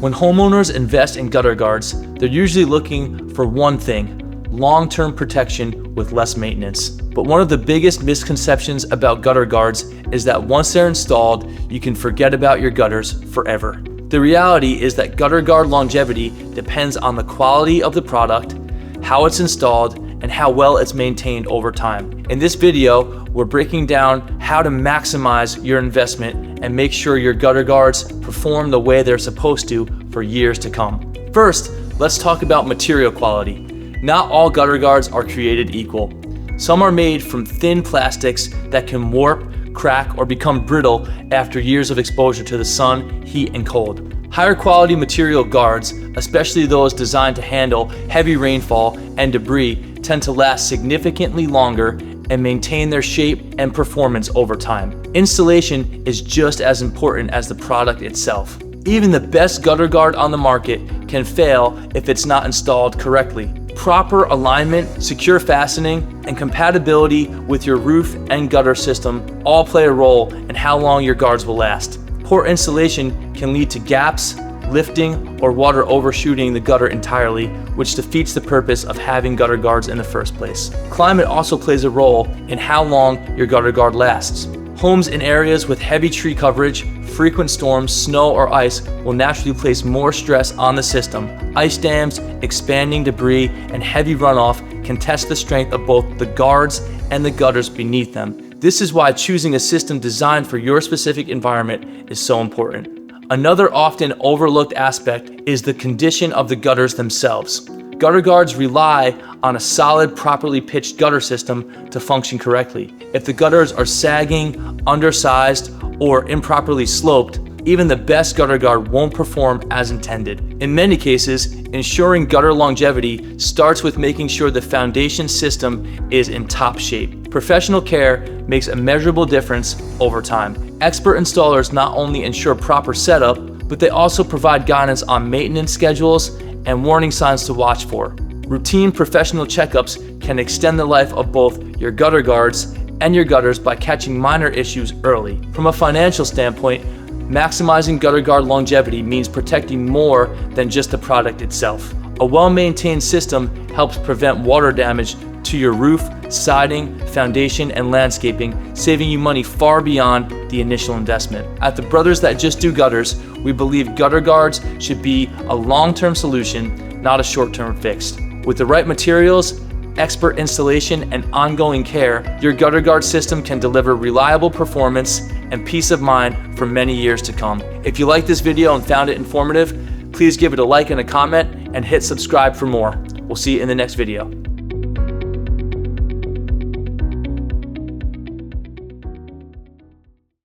When homeowners invest in gutter guards, they're usually looking for one thing: long-term protection with less maintenance. But one of the biggest misconceptions about gutter guards is that once they're installed, you can forget about your gutters forever. The reality is that gutter guard longevity depends on the quality of the product, how it's installed, and how well it's maintained over time. In this video, we're breaking down how to maximize your investment and make sure your gutter guards perform the way they're supposed to for years to come. First, let's talk about material quality. Not all gutter guards are created equal. Some are made from thin plastics that can warp, crack, or become brittle after years of exposure to the sun, heat, and cold. Higher quality material guards, especially those designed to handle heavy rainfall and debris, tend to last significantly longer and maintain their shape and performance over time. Installation is just as important as the product itself. Even the best gutter guard on the market can fail if it's not installed correctly. Proper alignment, secure fastening, and compatibility with your roof and gutter system all play a role in how long your guards will last. Poor installation can lead to gaps, lifting, or water overshooting the gutter entirely, which defeats the purpose of having gutter guards in the first place. Climate also plays a role in how long your gutter guard lasts. Homes in areas with heavy tree coverage, frequent storms, snow, or ice will naturally place more stress on the system. Ice dams, expanding debris, and heavy runoff can test the strength of both the guards and the gutters beneath them. This is why choosing a system designed for your specific environment is so important. Another often overlooked aspect is the condition of the gutters themselves. Gutter guards rely on a solid, properly pitched gutter system to function correctly. If the gutters are sagging, undersized, or improperly sloped, even the best gutter guard won't perform as intended. In many cases, ensuring gutter longevity starts with making sure the foundation system is in top shape. Professional care makes a measurable difference over time. Expert installers not only ensure proper setup, but they also provide guidance on maintenance schedules and warning signs to watch for. Routine professional checkups can extend the life of both your gutter guards and your gutters by catching minor issues early. From a financial standpoint, maximizing gutter guard longevity means protecting more than just the product itself. A well-maintained system helps prevent water damage to your roof, siding, foundation, and landscaping, saving you money far beyond the initial investment. At the Brothers That Just Do Gutters, we believe gutter guards should be a long-term solution, not a short-term fix. With the right materials, expert installation, and ongoing care, your gutter guard system can deliver reliable performance and peace of mind for many years to come. If you liked this video and found it informative, please give it a like and a comment and hit subscribe for more. We'll see you in the next video.